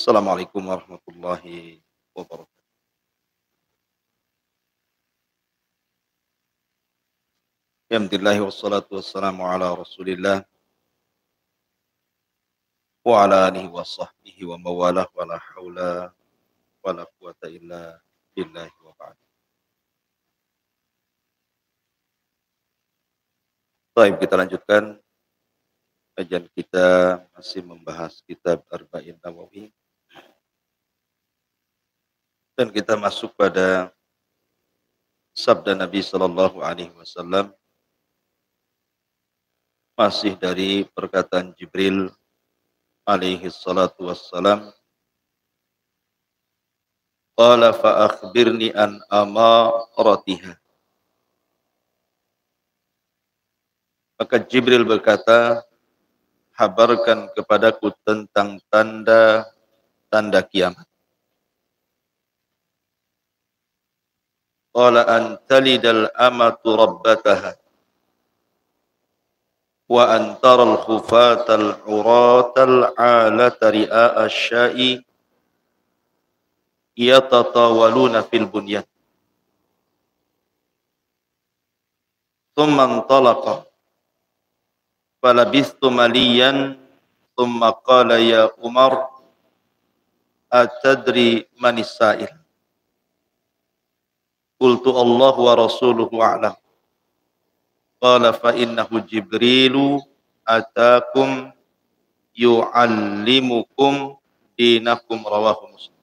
Assalamualaikum warahmatullahi wabarakatuh. Alhamdulillah wassalatu wassalamu ala Rasulillah wa ala alihi wa sahbihi wa mawalah wa la haula wa la quwata illa billahi wa ba'd. Baik, kita lanjutkan kajian kita masih membahas kitab Arba'in Nawawi. Dan kita masuk pada sabda Nabi sallallahu alaihi wasallam masih dari perkataan Jibril alaihi salatu wassalam. Qala fa akhbirni an amaratiha. Maka Jibril berkata, habarkan kepadaku tentang tanda-tanda kiamat. Qala an talidal amatu rabbataha wa an taral khufatal uratal alata ri'a asya'i yatatawaluna fil bunyan. Thumma antalaqa falabistu maliyan thumma qala ya Umar atadri manis sa'il. Qultu Allah wa rasuluhu a'lam. Qala fa innahu Jibrilu atakum yu'allimukum dinakum rawahu Muslim.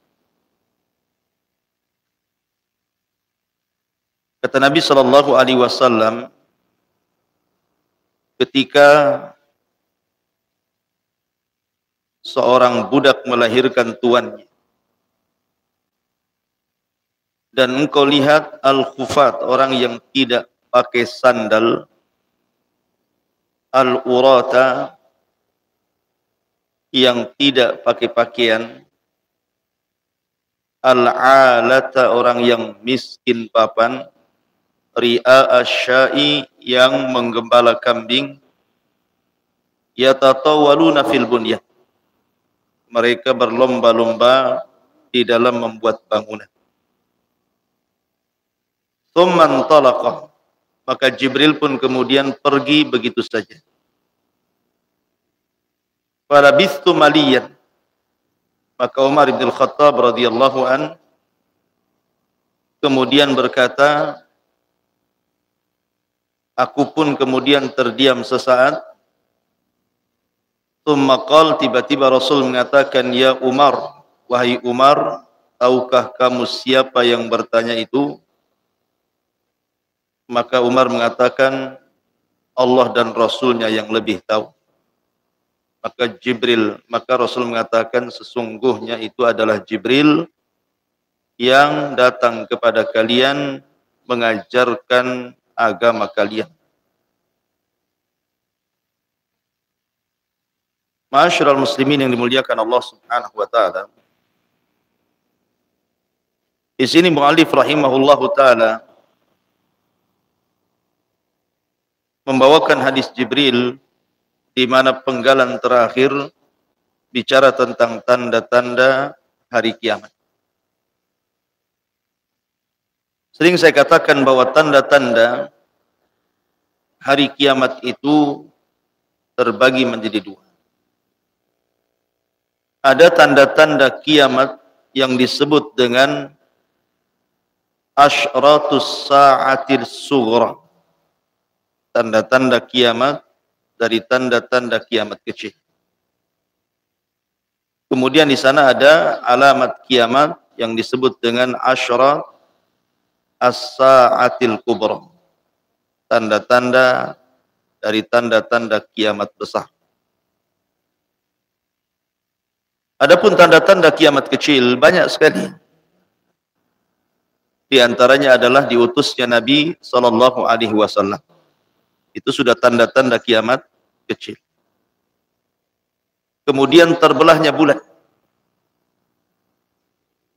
Kata Nabi sallallahu alaihi wasallam ketika seorang budak melahirkan tuannya dan engkau lihat al-khufat, orang yang tidak pakai sandal, al-urata, yang tidak pakai pakaian, al-alata, orang yang miskin papan, ri'a asya'i, yang menggembala kambing, yatatawaluna fil bunyan, mereka berlomba-lomba di dalam membuat bangunan. Tsumman talaqa, maka Jibril pun kemudian pergi begitu saja. Falabistu maliyan, maka Umar bin Khattab radhiyallahu an kemudian berkata, aku pun kemudian terdiam sesaat. Tsumma qala, tiba-tiba Rasul mengatakan, ya Umar, wahai Umar, tahukah kamu siapa yang bertanya itu? Maka Umar mengatakan, Allah dan Rasulnya yang lebih tahu. Maka Rasul mengatakan, sesungguhnya itu adalah Jibril yang datang kepada kalian mengajarkan agama kalian. Ma'asyiral muslimin yang dimuliakan Allah Subhanahu wa taala. Di sini muallif rahimahullahu taala membawakan hadis Jibril di mana penggalan terakhir bicara tentang tanda-tanda hari kiamat. Sering saya katakan bahwa tanda-tanda hari kiamat itu terbagi menjadi dua. Ada tanda-tanda kiamat yang disebut dengan asyratus sa'atil sughra, tanda-tanda kiamat dari tanda-tanda kiamat kecil. Kemudian di sana ada alamat kiamat yang disebut dengan asyrat as-sa'atil kubra, tanda-tanda dari tanda-tanda kiamat besar. Adapun tanda-tanda kiamat kecil banyak sekali. Di antaranya adalah diutusnya Nabi sallallahu alaihi wasallam. Itu sudah tanda-tanda kiamat kecil. Kemudian terbelahnya bulan.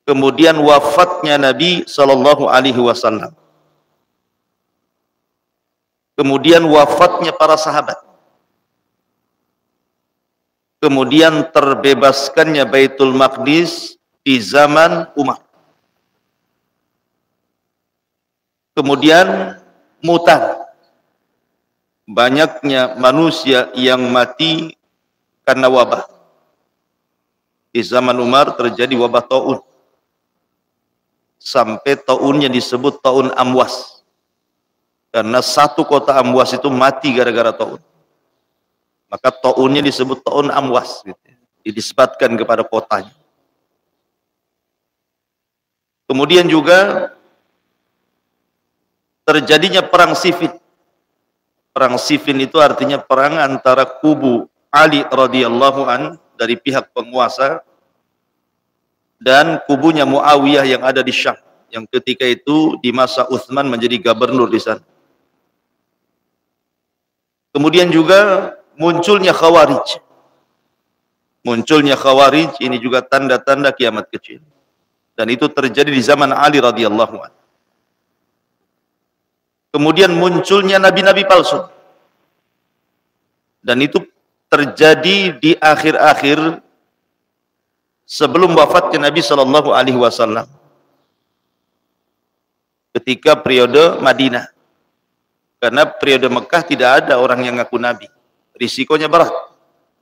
Kemudian wafatnya Nabi sallallahu alaihi wasallam. Kemudian wafatnya para sahabat. Kemudian terbebaskannya Baitul Maqdis di zaman Umar. Kemudian mutan. Banyaknya manusia yang mati karena wabah. Di zaman Umar terjadi wabah taun. Sampai taunnya disebut taun Amwas. Karena satu kota Amwas itu mati gara-gara taun. Maka taunnya disebut taun Amwas. Dinisbatkan kepada kotanya. Kemudian juga terjadinya perang Siffin. Perang Siffin itu artinya perang antara kubu Ali radhiyallahu an dari pihak penguasa dan kubunya Muawiyah yang ada di Syam, yang ketika itu di masa Utsman menjadi gubernur di sana. Kemudian juga munculnya Khawarij. Munculnya Khawarij ini juga tanda-tanda kiamat kecil. Dan itu terjadi di zaman Ali radhiyallahu an. Kemudian munculnya nabi-nabi palsu. Dan itu terjadi di akhir-akhir sebelum wafatnya Nabi Shallallahu Alaihi Wasallam. Ketika periode Madinah. Karena periode Mekah tidak ada orang yang ngaku Nabi. Risikonya berat.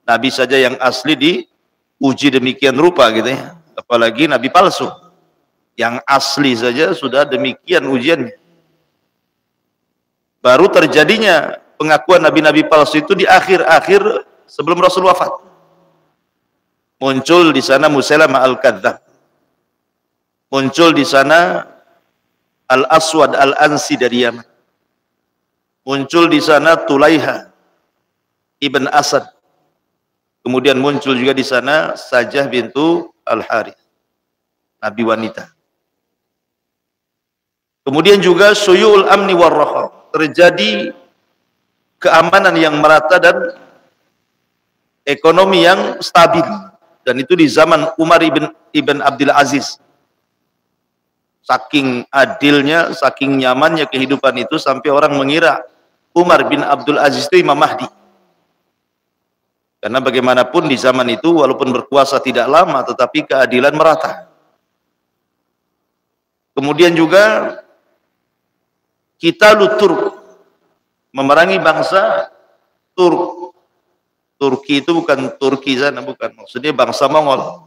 Nabi saja yang asli diuji demikian rupa gitu ya. Apalagi Nabi palsu. Yang asli saja sudah demikian ujiannya. Baru terjadinya pengakuan nabi-nabi palsu itu di akhir-akhir sebelum Rasul wafat. Muncul di sana Musailamah al-Kadzdzab. Muncul di sana Al-Aswad al-Ansi dari Yaman. Muncul di sana Tulaiha ibn Asad. Kemudian muncul juga di sana Sajah bintu Al-Harith, nabi wanita. Kemudian juga Suyul Amni war-Raha. Terjadi keamanan yang merata dan ekonomi yang stabil, dan itu di zaman Umar ibn Abdul Aziz. Saking adilnya, saking nyamannya kehidupan itu sampai orang mengira Umar bin Abdul Aziz itu Imam Mahdi. Karena bagaimanapun di zaman itu walaupun berkuasa tidak lama tetapi keadilan merata. Kemudian juga Qitalut Turk, memerangi bangsa Turk. Turki itu bukan Turki sana, bukan. Maksudnya bangsa Mongol.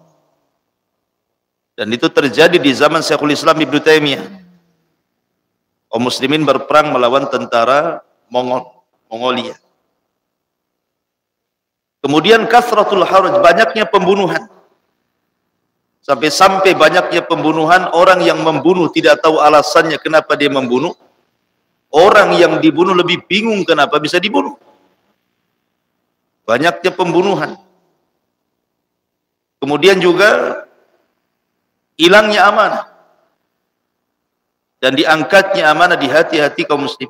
Dan itu terjadi di zaman Syekhul Islam Ibnu Taimiyah. Kaum muslimin berperang melawan tentara Mongolia. Kemudian kasratul haraj, banyaknya pembunuhan. Sampai banyaknya pembunuhan, orang yang membunuh tidak tahu alasannya kenapa dia membunuh. Orang yang dibunuh lebih bingung kenapa bisa dibunuh. Banyaknya pembunuhan. Kemudian juga hilangnya amanah. Dan diangkatnya amanah di hati-hati kaum muslim.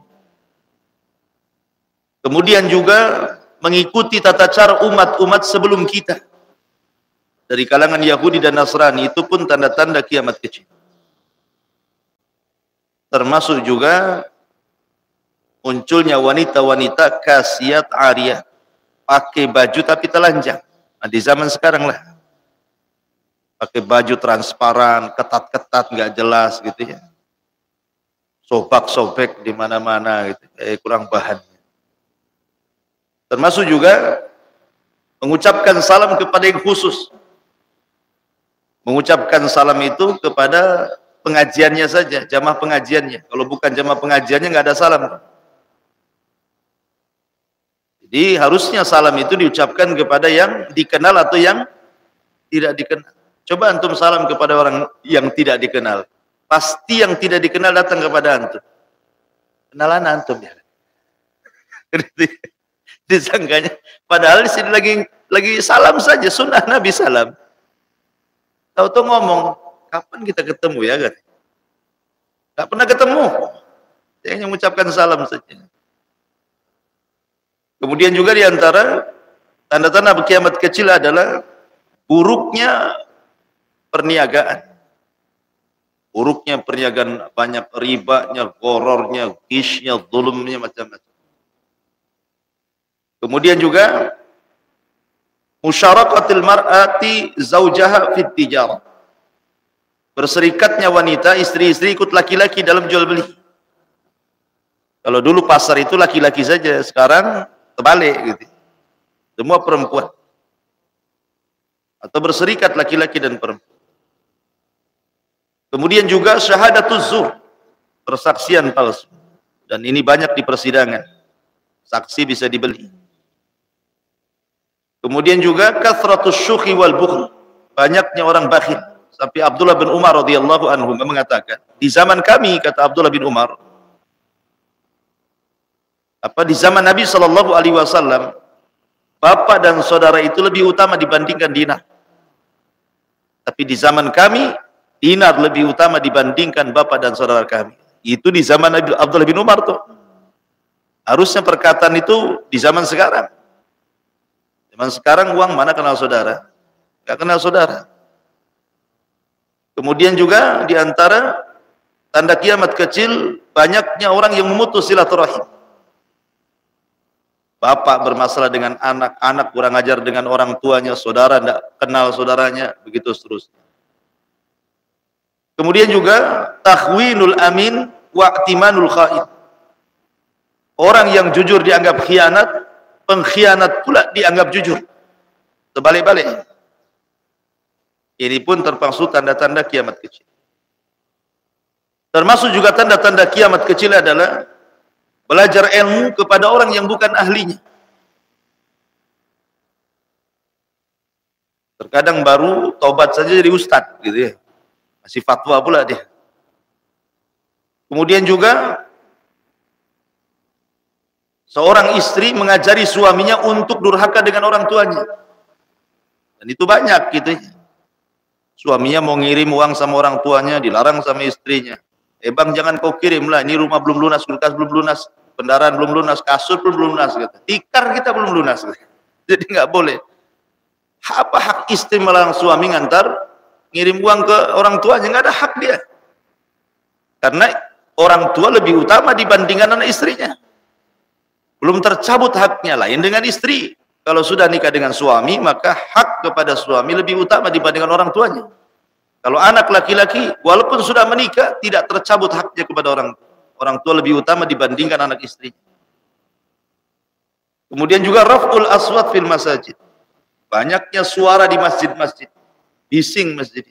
Kemudian juga mengikuti tata cara umat-umat sebelum kita. Dari kalangan Yahudi dan Nasrani, itu pun tanda-tanda kiamat kecil. Termasuk juga munculnya wanita-wanita kasiyat ariyah, pakai baju tapi telanjang. Nah, di zaman sekarang lah, pakai baju transparan, ketat-ketat, nggak jelas gitu ya, sobek-sobek di mana-mana gitu, kurang bahan. Termasuk juga mengucapkan salam kepada yang khusus. Mengucapkan salam itu kepada pengajiannya saja, jamaah pengajiannya. Kalau bukan jamaah pengajiannya nggak ada salam. Jadi harusnya salam itu diucapkan kepada yang dikenal atau yang tidak dikenal. Coba antum salam kepada orang yang tidak dikenal. Pasti yang tidak dikenal datang kepada antum. Kenalan antum ya. Disangkanya. Padahal di sini lagi salam saja, sunnah Nabi salam. Tahu-tahu ngomong, kapan kita ketemu ya kan? Gak pernah ketemu. Dia hanya mengucapkan salam saja. Kemudian juga di antara tanda-tanda kiamat kecil adalah buruknya perniagaan. Buruknya perniagaan, banyak ribanya, gorornya, gisnya, zulumnya, macam-macam. Kemudian juga Musyarakatil mar'ati zaujaha fit tijarah. Berserikatnya wanita, istri-istri ikut laki-laki dalam jual beli. Kalau dulu pasar itu laki-laki saja, sekarang terbalik gitu. Semua perempuan. Atau berserikat laki-laki dan perempuan. Kemudian juga syahadatuz zur, persaksian palsu. Dan ini banyak di persidangan. Saksi bisa dibeli. Kemudian juga kathratus syukhi wal bukhl, banyaknya orang bakhil. Sampai Abdullah bin Umar radhiyallahu anhu mengatakan, di zaman kami, kata Abdullah bin Umar, di zaman Nabi sallallahu alaihi wasallam, bapak dan saudara itu lebih utama dibandingkan dinar. Tapi di zaman kami, dinar lebih utama dibandingkan bapak dan saudara kami. Itu di zaman Nabi Abdullah bin Umar tuh. Harusnya perkataan itu di zaman sekarang. Zaman sekarang uang mana kenal saudara? Gak kenal saudara. Kemudian juga di antara tanda kiamat kecil, banyaknya orang yang memutus silaturahim. Bapak bermasalah dengan anak, anak kurang ajar dengan orang tuanya, saudara tidak kenal saudaranya, begitu seterusnya. Kemudian juga takhwinul amin wa'timanul kha'in. Orang yang jujur dianggap khianat, pengkhianat pula dianggap jujur. Terbalik-balik. Ini pun termasuk tanda-tanda kiamat kecil. Termasuk juga tanda-tanda kiamat kecil adalah belajar ilmu kepada orang yang bukan ahlinya. Terkadang baru taubat saja jadi ustadz gitu ya. Masih fatwa pula dia. Kemudian juga seorang istri mengajari suaminya untuk durhaka dengan orang tuanya. Dan itu banyak gitu ya. Suaminya mau ngirim uang sama orang tuanya, dilarang sama istrinya. Bang, jangan kau kirim lah, ini rumah belum lunas, kulkas belum lunas, kendaraan belum lunas, kasur belum lunas, gitu. Tikar kita belum lunas, gitu. Jadi nggak boleh. Apa hak istri melarang suami ngantar ngirim uang ke orang tuanya? Nggak ada hak dia. Karena orang tua lebih utama dibandingkan anak istrinya. Belum tercabut haknya, lain dengan istri. Kalau sudah nikah dengan suami, maka hak kepada suami lebih utama dibandingkan orang tuanya. Kalau anak laki-laki, walaupun sudah menikah, tidak tercabut haknya kepada orang tua. Orang tua lebih utama dibandingkan anak istri. Kemudian juga raf'ul aswat fil masajid. Banyaknya suara di masjid-masjid. Bising masjid.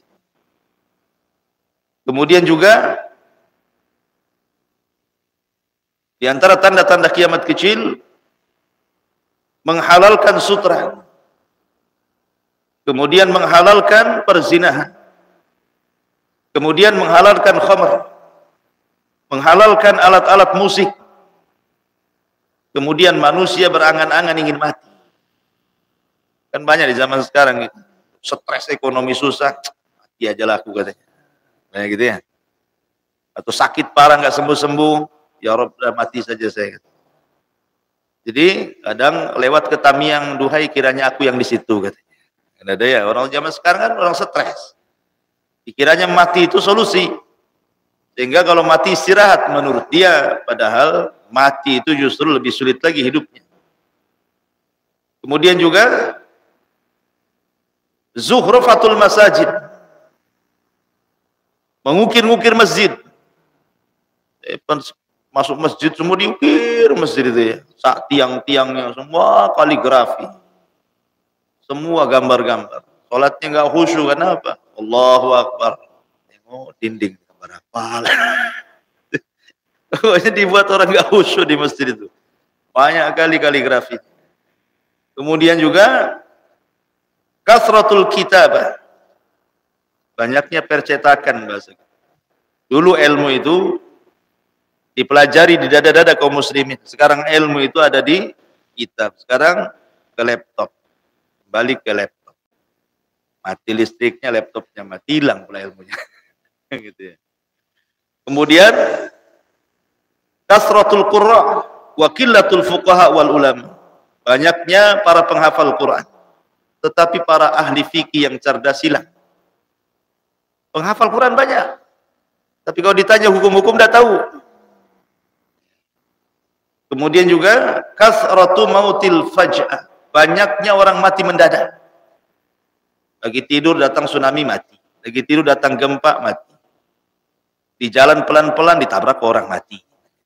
Kemudian juga di antara tanda-tanda kiamat kecil, menghalalkan sutra, kemudian menghalalkan perzinahan, kemudian menghalalkan khamr, menghalalkan alat-alat musik, kemudian manusia berangan-angan ingin mati. Kan banyak di zaman sekarang gitu. Stres ekonomi susah, mati aja lah aku katanya. Kayak gitu ya. Atau sakit parah nggak sembuh-sembuh, ya Rabb, udah mati saja saya. Jadi kadang lewat ke tamiang, duhai kiranya aku yang di situ katanya. Kan ada ya, orang zaman sekarang kan orang stres. Pikirannya mati itu solusi. Sehingga kalau mati istirahat menurut dia, padahal mati itu justru lebih sulit lagi hidupnya. Kemudian juga zuhrufatul masajid. Mengukir-ngukir masjid. Masuk masjid semua diukir masjid itu ya. Tiang-tiangnya semua kaligrafi. Semua gambar-gambar. Salatnya enggak khusyuk, kenapa? Allahu Akbar. Tengok dinding gambar apa. Pokoknya dibuat orang enggak khusyuk di masjid itu. Banyak kali kaligrafi. Kemudian juga kasratul kitabah. Banyaknya percetakan bahasa. Dulu ilmu itu dipelajari di dada-dada kaum muslimin. Sekarang ilmu itu ada di kitab. Sekarang ke laptop. Balik ke laptop. Mati listriknya, laptopnya mati, hilang pula ilmunya. Gitu ya. Kemudian kasratul qurra wa qillatul fuqaha wal ulama. Banyaknya para penghafal Quran. Tetapi para ahli fikih yang cerdas hilang. Penghafal Quran banyak. Tapi kalau ditanya hukum-hukum tidak tahu. Kemudian juga kasratu mautil faj'ah. Banyaknya orang mati mendadak. Lagi tidur datang tsunami, mati. Lagi tidur datang gempa, mati. Di jalan pelan-pelan ditabrak orang, mati.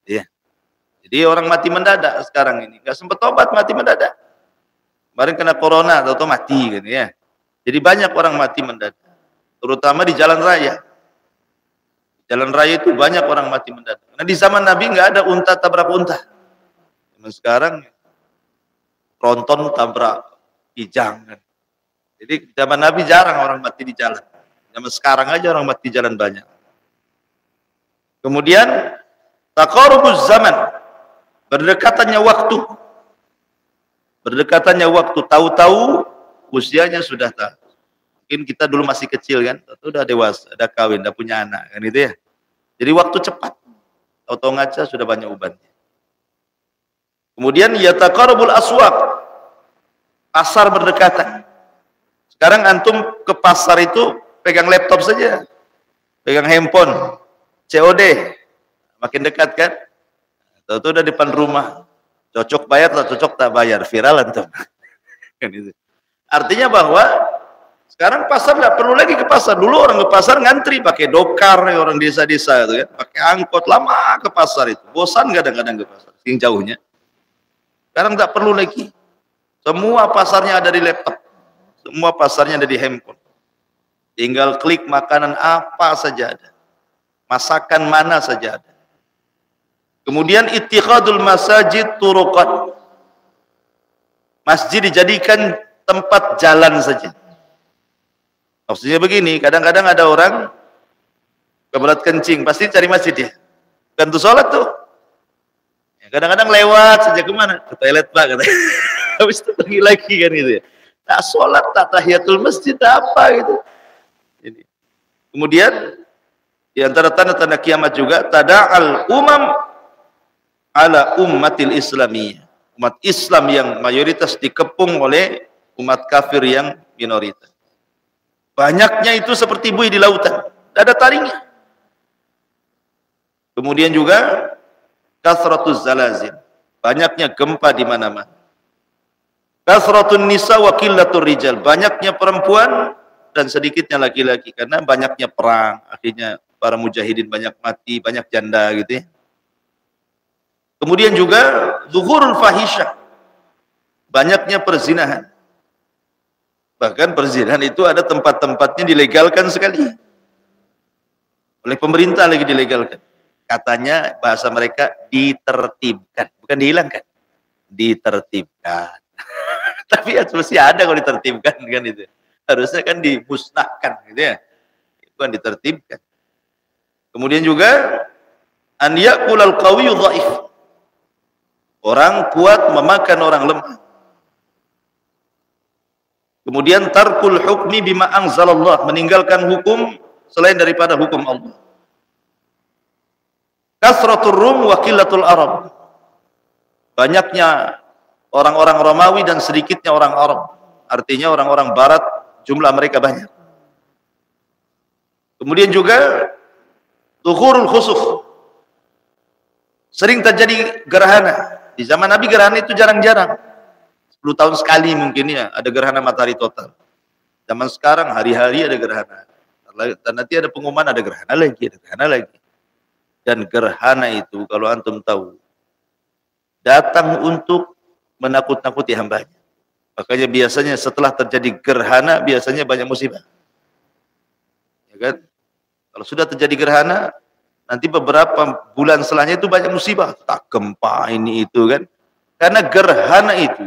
Ya. Jadi orang mati mendadak sekarang ini. Nggak sempat tobat, mati mendadak. Kemarin kena corona, atau mati gitu ya. Jadi banyak orang mati mendadak. Terutama di jalan raya. Jalan raya itu banyak orang mati mendadak. Nah di zaman Nabi nggak ada unta tabrak unta. Sekarang tronton tabrak kijang. Jadi zaman Nabi jarang orang mati di jalan. Zaman sekarang aja orang mati di jalan banyak. Kemudian taqarubuz zaman, berdekatannya waktu. Berdekatannya waktu, tahu-tahu usianya sudah tak. Mungkin kita dulu masih kecil kan, udah dewasa, udah kawin, udah punya anak kan itu ya. Jadi waktu cepat. Tahu-tahu ngaca sudah banyak ubannya. Kemudian yataqarubul aswaq, pasar berdekatan. Sekarang antum ke pasar itu pegang laptop saja, pegang handphone, COD, makin dekat kan? Tahu-tahu udah depan rumah, cocok bayar atau cocok tak bayar, viral antum. Kan itu. Artinya bahwa sekarang pasar nggak perlu lagi ke pasar. Dulu orang ke pasar ngantri pakai dokar, orang desa-desa itu kan, pakai angkot lama ke pasar itu, bosan kadang-kadang ke pasar, yang jauhnya. Sekarang nggak perlu lagi. Semua pasarnya ada di laptop. Semua pasarnya ada di handphone. Tinggal klik makanan apa saja ada. Masakan mana saja ada. Kemudian ittikhadul masajid turuqan. Masjid dijadikan tempat jalan saja. Maksudnya begini, kadang-kadang ada orang kebelet kencing, pasti cari masjid ya. Kan tuh sholat tuh. Kadang-kadang lewat saja kemana? Ke toilet Pak, katanya. Habis itu pergi lagi kan gitu ya. Tak sholat, tak tahiyatul masjid, tak apa gitu. Ini. Kemudian di antara tanda-tanda kiamat juga tada'al umam ala ummatil islamiyah. Umat Islam yang mayoritas dikepung oleh umat kafir yang minoritas. Banyaknya itu seperti buih di lautan, tidak ada taringnya. Kemudian juga kasratuz zalazil, banyaknya gempa di mana-mana. Kasratun nisa wa qillatur rijal, banyaknya perempuan dan sedikitnya laki-laki karena banyaknya perang, akhirnya para mujahidin banyak mati, banyak janda gitu ya. Kemudian juga zuhurul fahisyah, banyaknya perzinahan. Bahkan perzinahan itu ada tempat-tempatnya dilegalkan sekali. Oleh pemerintah lagi dilegalkan. Katanya bahasa mereka ditertibkan, bukan dihilangkan. Ditertibkan. Tapi ya mesti ada kalau ditertibkan kan itu. Harusnya kan dimusnahkan gitu ya. Bukan ditertibkan. Kemudian juga an yaqulal qawiyyu dhaif. Orang kuat memakan orang lemah. Kemudian tarkul hukmi bima anzalallah, meninggalkan hukum selain daripada hukum Allah. Kasratul rum wa qillatul arab. Banyaknya orang-orang Romawi dan sedikitnya orang Arab. Artinya orang-orang barat jumlah mereka banyak. Kemudian juga zuhurul khusuf. Sering terjadi gerhana. Di zaman Nabi gerhana itu jarang-jarang. 10 tahun sekali mungkin ya ada gerhana matahari total. Zaman sekarang hari-hari ada gerhana. Dan nanti ada pengumuman ada gerhana lagi, ada gerhana lagi. Dan gerhana itu kalau antum tahu datang untuk menakut-nakuti hambanya. Makanya biasanya setelah terjadi gerhana biasanya banyak musibah. Ya kan? Kalau sudah terjadi gerhana nanti beberapa bulan setelahnya itu banyak musibah, tak gempa ini itu kan. Karena gerhana itu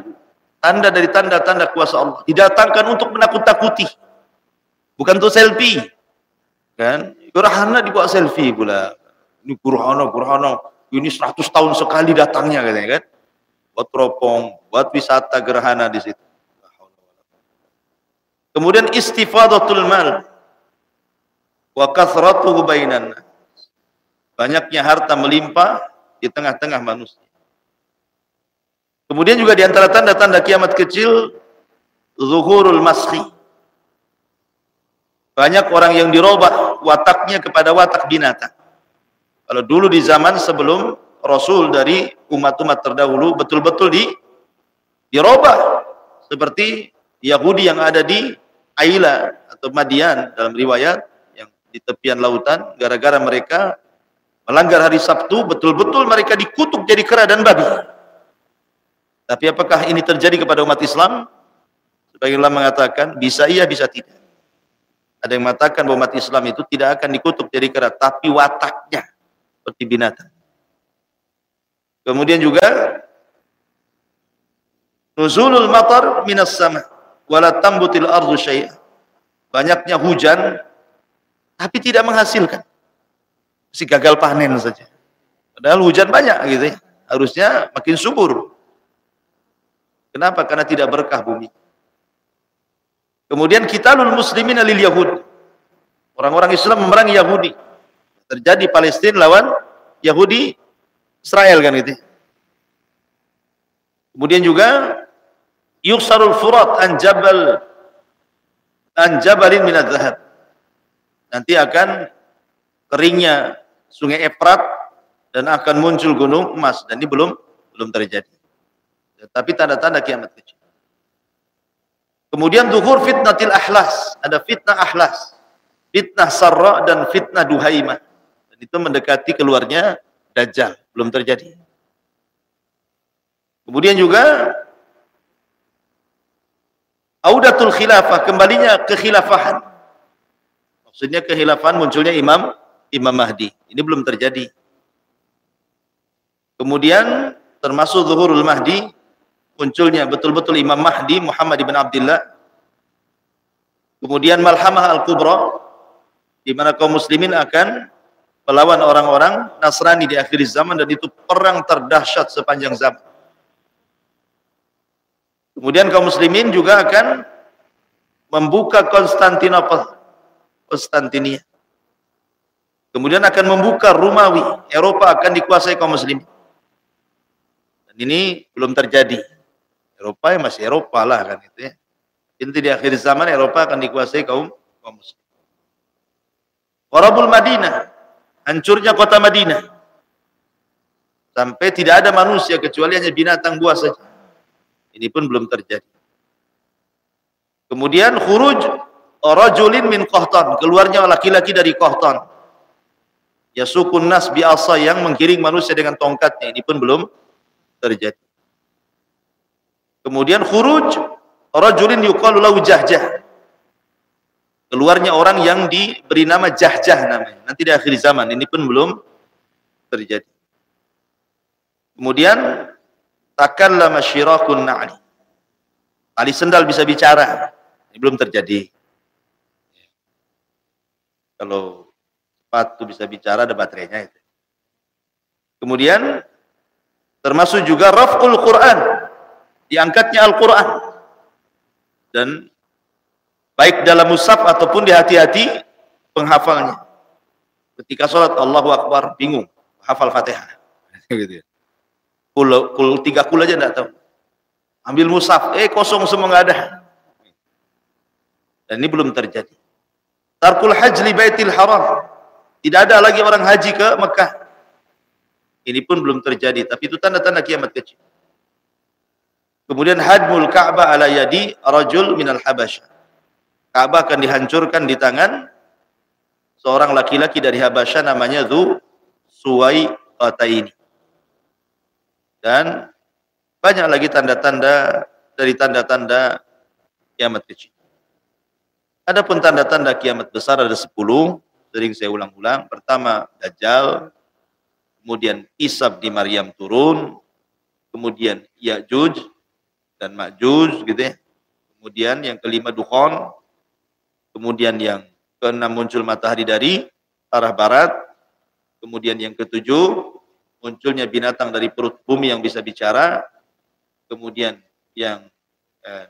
tanda dari tanda-tanda kuasa Allah. Didatangkan untuk menakut-nakuti. Bukan untuk selfie. Kan? Gerhana dibuat selfie pula. Ini gerhana. Ini 100 tahun sekali datangnya katanya kan. Buat teropong, buat wisata gerhana di situ. Kemudian istifadatul mal wa kathratuhu bainan. Banyaknya harta melimpah di tengah-tengah manusia. Kemudian juga di antara tanda-tanda kiamat kecil zuhurul maskhi. Banyak orang yang dirubah wataknya kepada watak binatang. Kalau dulu di zaman sebelum Rasul dari umat-umat terdahulu betul-betul dirubah seperti Yahudi yang ada di Aila atau Madian dalam riwayat yang di tepian lautan, gara-gara mereka melanggar hari Sabtu, betul-betul mereka dikutuk jadi kera dan babi. Tapi apakah ini terjadi kepada umat Islam? Sebagian ulama mengatakan bisa iya, bisa tidak. Ada yang mengatakan bahwa umat Islam itu tidak akan dikutuk jadi kera, tapi wataknya seperti binatang. Kemudian juga nuzulul matar minas sama wala tambutil ardu syai'a. Banyaknya hujan tapi tidak menghasilkan. Mesti gagal panen saja. Padahal hujan banyak gitu ya. Harusnya makin subur. Kenapa? Karena tidak berkah bumi. Kemudian qitalul muslimin lil yahud. Orang-orang Islam memerangi Yahudi. Terjadi Palestina lawan Yahudi Israel kan gitu. Kemudian juga yuksarul furat an jabalin minadz zahab. Nanti akan keringnya sungai Efrat dan akan muncul gunung emas, dan ini belum terjadi. Tapi tanda-tanda kiamat kecil. Kemudian zuhur fitnatil ahlas, ada fitnah ahlas, fitnah sarra dan fitnah duhaimah. Dan itu mendekati keluarnya Dajjal, belum terjadi. Kemudian juga audatul khilafah, kembalinya kekhilafahan. Maksudnya kekhilafahan munculnya Imam Mahdi. Ini belum terjadi. Kemudian termasuk zuhurul Mahdi, munculnya betul-betul Imam Mahdi Muhammad ibn Abdullah. Kemudian malhamah al-kubra, di mana kaum muslimin akan melawan orang-orang Nasrani di akhir zaman, dan itu perang terdahsyat sepanjang zaman. Kemudian kaum muslimin juga akan membuka Konstantinia. Kemudian akan membuka Romawi, Eropa akan dikuasai kaum muslimin. Dan ini belum terjadi. Eropa ya masih Eropa lah kan itu ya. Nanti di akhir zaman Eropa akan dikuasai kaum muslim. Warabul Madinah, hancurnya kota Madinah. Sampai tidak ada manusia kecuali hanya binatang buas saja. Ini pun belum terjadi. Kemudian khuruj rajulin min Qahtan, keluarnya laki-laki dari Qahtan. Yasukun nas bi asa, yang menggiring manusia dengan tongkatnya. Ini pun belum terjadi. Kemudian khuruj rajulin yuqalu lahu Jahjah, keluarnya orang yang diberi nama Jahjah namanya. Nanti di akhir zaman, ini pun belum terjadi. Kemudian takallama syirakun na'li, tali sendal bisa bicara. Ini belum terjadi. Kalau sepatu bisa bicara, ada baterainya itu. Kemudian termasuk juga raf'ul Quran, diangkatnya Al-Quran, dan baik dalam mushaf ataupun di hati-hati penghafalnya. Ketika sholat Allahu Akbar bingung hafal Fatihah gitu ya. Kul 3 kul aja enggak tahu. Ambil mushaf, kosong semua, enggak ada. Dan ini belum terjadi. Tarkul hajj li baitil haram, tidak ada lagi orang haji ke Mekah. Ini pun belum terjadi, tapi itu tanda-tanda kiamat kecil. Kemudian hadmul Ka'bah ala yadi rajul minal Habasyah, Ka'bah akan dihancurkan di tangan seorang laki-laki dari Habasyah namanya Suwaiqataini. Dan banyak lagi tanda-tanda dari tanda-tanda kiamat kecil. Adapun tanda-tanda kiamat besar ada 10, sering saya ulang-ulang. Pertama Dajjal, kemudian Isa di Maryam turun, kemudian Ya'juj dan Ma'juj gitu ya. Kemudian yang kelima Dukhan, kemudian yang keenam muncul matahari dari arah barat, kemudian yang ketujuh munculnya binatang dari perut bumi yang bisa bicara, kemudian yang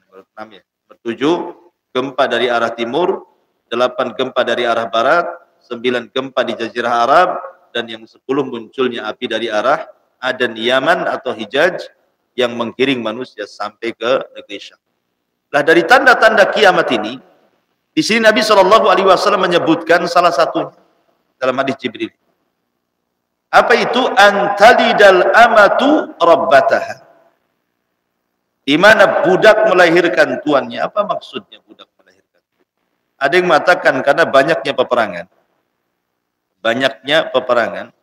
nomor 6 ya, nomor 7 gempa dari arah timur, 8 gempa dari arah barat, 9 gempa di Jazirah Arab, dan yang 10 munculnya api dari arah Aden Yaman atau Hijaz yang menggiring manusia sampai ke negeri Syam. Nah, dari tanda-tanda kiamat ini, di sini Nabi SAW menyebutkan salah satunya dalam hadis Jibril. Apa itu? Antalidal amatu rabbataha, di mana budak melahirkan tuannya. Apa maksudnya budak melahirkan? Ada yang mengatakan karena banyaknya peperangan. Banyaknya peperangan.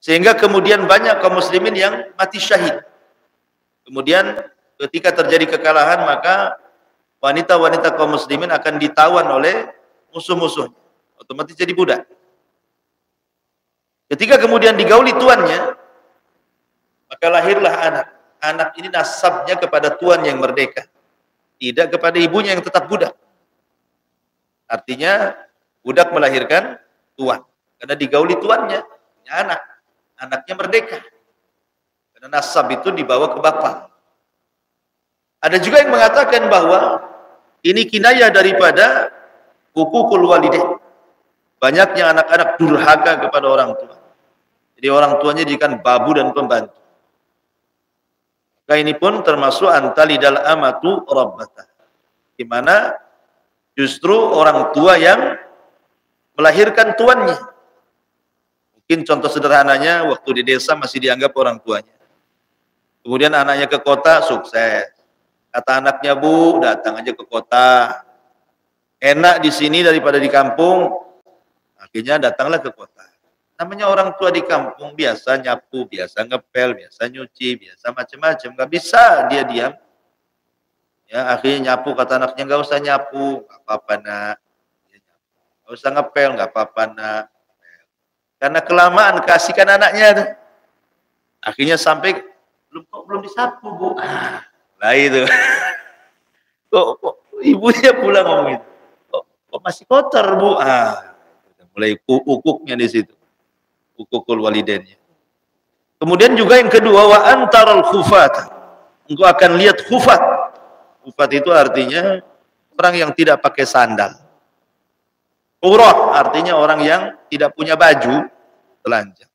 Sehingga kemudian banyak kaum muslimin yang mati syahid. Kemudian ketika terjadi kekalahan, maka wanita-wanita kaum muslimin akan ditawan oleh musuh-musuhnya. Otomatis jadi budak. Ketika kemudian digauli tuannya, maka lahirlah anak. Anak ini nasabnya kepada tuan yang merdeka, tidak kepada ibunya yang tetap budak. Artinya budak melahirkan tuan, karena digauli tuannya, punya anak. Anaknya merdeka. Karena nasab itu dibawa ke bapak. Ada juga yang mengatakan bahwa ini kinayah daripada hukukul walidain. Banyaknya anak-anak durhaka kepada orang tua. Jadi orang tuanya jadikan babu dan pembantu. Maka ini pun termasuk antalidal amatu rabbata. Di mana justru orang tua yang melahirkan tuannya. Mungkin contoh sederhananya waktu di desa masih dianggap orang tuanya. Kemudian anaknya ke kota, sukses. Kata anaknya, Bu, datang aja ke kota. Enak di sini daripada di kampung. Akhirnya datanglah ke kota. Namanya orang tua di kampung biasa nyapu, biasa ngepel, biasa nyuci, biasa macam-macam. Gak bisa dia diam. Ya, akhirnya nyapu, kata anaknya, gak usah nyapu. Gak apa-apa, nak. Gak usah ngepel, gak apa-apa, nak. Karena kelamaan kasihkan anaknya. Akhirnya sampai, belum disapu, Bu. Lah itu. Kok ibunya pulang ngomong itu. Kok masih kotor, Bu? Mulai ukuknya di situ. Ukukul walidainnya. Kemudian juga yang kedua, wa antaral khufat. Engkau akan lihat khufat. Khufat itu artinya orang yang tidak pakai sandal. Urah artinya orang yang tidak punya baju, telanjang.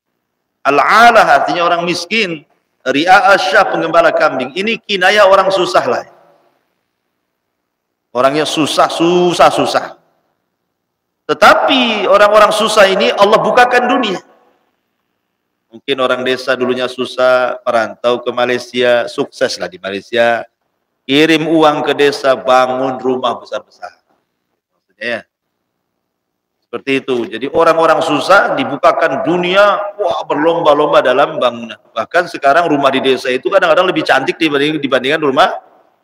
Al-alah artinya orang miskin. Ri'a'asyah penggembala kambing. Ini kinayah orang susah lah. Orangnya susah. Tetapi orang-orang susah ini Allah bukakan dunia. Mungkin orang desa dulunya susah, merantau ke Malaysia, sukseslah di Malaysia. Kirim uang ke desa, bangun rumah besar-besar. Maksudnya ya. Seperti itu. Jadi orang-orang susah dibukakan dunia, wah berlomba-lomba dalam bangunan. Bahkan sekarang rumah di desa itu kadang-kadang lebih cantik dibandingkan rumah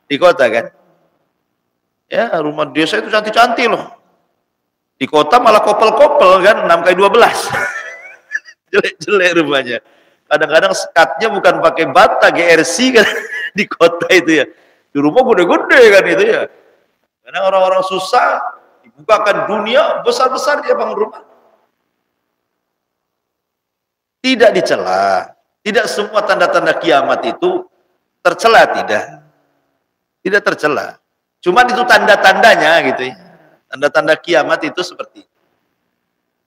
di kota kan. Ya, rumah desa itu cantik-cantik loh. Di kota malah kopel-kopel kan, 6x12. Jelek-jelek rumahnya. Kadang-kadang skatnya bukan pakai bata, GRC kan di kota itu ya. Di rumah gede-gede kan itu ya. Karena orang-orang susah dibukakan dunia besar-besar dia bangun rumah. Tidak dicela. Tidak semua tanda-tanda kiamat itu tercela, tidak. Tidak tercela. Cuma itu tanda-tandanya gitu ya. Tanda-tanda kiamat itu seperti itu.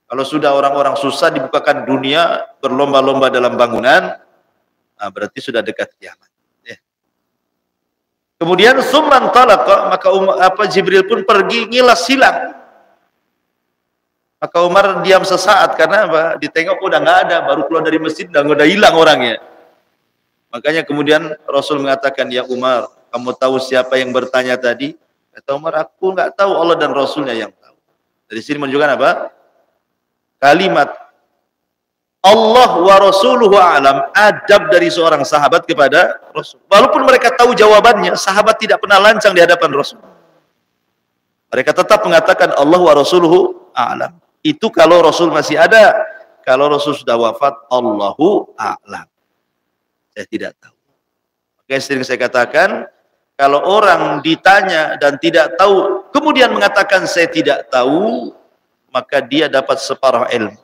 Kalau sudah orang-orang susah dibukakan dunia berlomba-lomba dalam bangunan, nah berarti sudah dekat kiamat. Ya. Kemudian summan talaqa, maka Jibril pun pergi ngilas silang. Maka Umar diam sesaat karena apa? Ditengok udah nggak ada, baru keluar dari masjid udah hilang orangnya. Makanya kemudian Rasul mengatakan, ya Umar, kamu tahu siapa yang bertanya tadi? Kata Umar, aku nggak tahu, Allah dan Rasulnya yang tahu. Dari sini menunjukkan apa? Kalimat Allah wa Rasuluhu a'lam, adab dari seorang sahabat kepada Rasul. Walaupun mereka tahu jawabannya, sahabat tidak pernah lancang di hadapan Rasul. Mereka tetap mengatakan Allah wa Rasuluhu a'lam. Itu kalau Rasul masih ada. Kalau Rasul sudah wafat, Allahu a'lam. Saya tidak tahu. Makanya sering saya katakan, kalau orang ditanya dan tidak tahu, kemudian mengatakan saya tidak tahu, maka dia dapat separuh ilmu.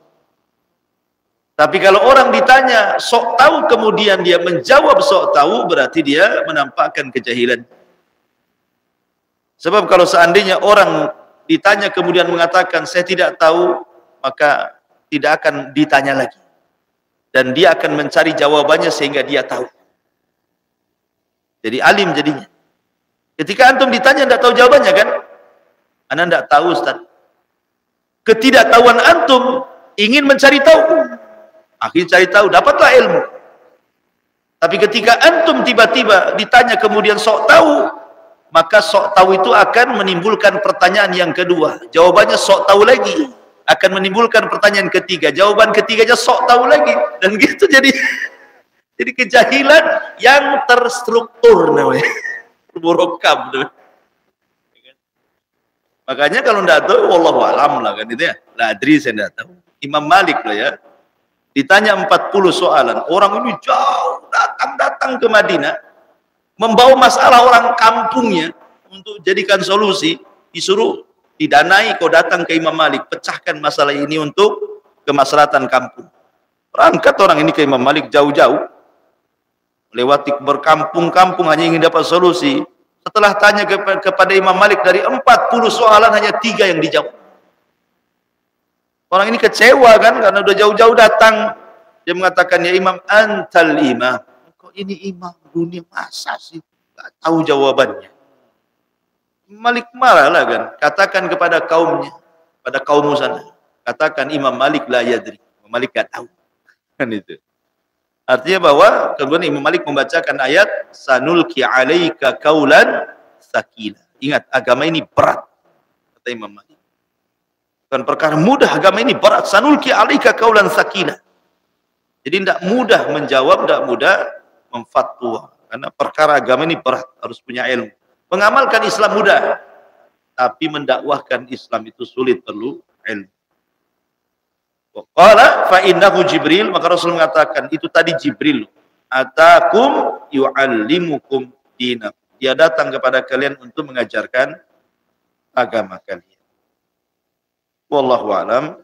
Tapi kalau orang ditanya sok tahu kemudian dia menjawab sok tahu, berarti dia menampakkan kejahilan. Sebab kalau seandainya orang ditanya kemudian mengatakan saya tidak tahu, maka tidak akan ditanya lagi. Dan dia akan mencari jawabannya sehingga dia tahu. Jadi alim jadinya. Ketika antum ditanya tidak tahu jawabannya kan? Anda tidak tahu, Ustaz. Ketidaktahuan antum ingin mencari tahu. Akhirnya cari tahu, dapatlah ilmu. Tapi ketika antum tiba-tiba ditanya kemudian sok tahu, maka sok tahu itu akan menimbulkan pertanyaan yang kedua. Jawabannya sok tahu lagi, akan menimbulkan pertanyaan ketiga. Jawaban ketiganya sok tahu lagi, dan gitu jadi kejahilan yang terstruktur namanya. Murokab. Makanya kalau tidak tahu, wallahu alam lah kan itu ya. La adri, saya tidak tahu. Imam Malik lah ya. Ditanya 40 soalan. Orang ini jauh datang ke Madinah, membawa masalah orang kampungnya untuk jadikan solusi, disuruh didanai, kau datang ke Imam Malik, pecahkan masalah ini untuk kemaslahatan kampung. Berangkat orang ini ke Imam Malik jauh-jauh, lewati berkampung-kampung hanya ingin dapat solusi. Setelah tanya kepada Imam Malik, dari 40 soalan hanya 3 yang dijawab. Orang ini kecewa kan, karena udah jauh-jauh datang. Dia mengatakan, ya Imam, antal imam. Ini imam dunia, masa sih gak tahu jawabannya? Malik marah lah kan. Katakan kepada kaumnya, pada kaummu sana, katakan Imam Malik la yadri, Imam Malik gak tahu. Kan itu artinya bahwa kemudian Imam Malik membacakan ayat sanulki alaika kaulan sakila. Ingat, agama ini berat, kata Imam Malik. Bukan perkara mudah, agama ini berat. Sanulki alaika kaulan sakila. Jadi tidak mudah menjawab, tidak mudah memfatwa, karena perkara agama ini berat, harus punya ilmu. Mengamalkan Islam mudah, tapi mendakwahkan Islam itu sulit, perlu ilmu. Qala fa innahu Jibril, maka Rasul mengatakan itu tadi Jibril, atakum yu'allimukum dinakum, dia datang kepada kalian untuk mengajarkan agama kalian. Wallahu alam.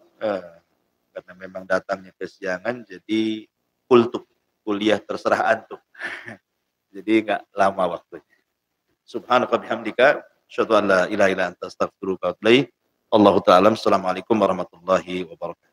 Karena memang datangnya kesiangan, jadi kuliah terserah antum. Jadi enggak lama waktunya. Subhanaka bihamdika asyhadu an la ilaha illa anta astaghfiruka wa atubu ilaik. Allahu ta'ala. Assalamualaikum warahmatullahi wabarakatuh.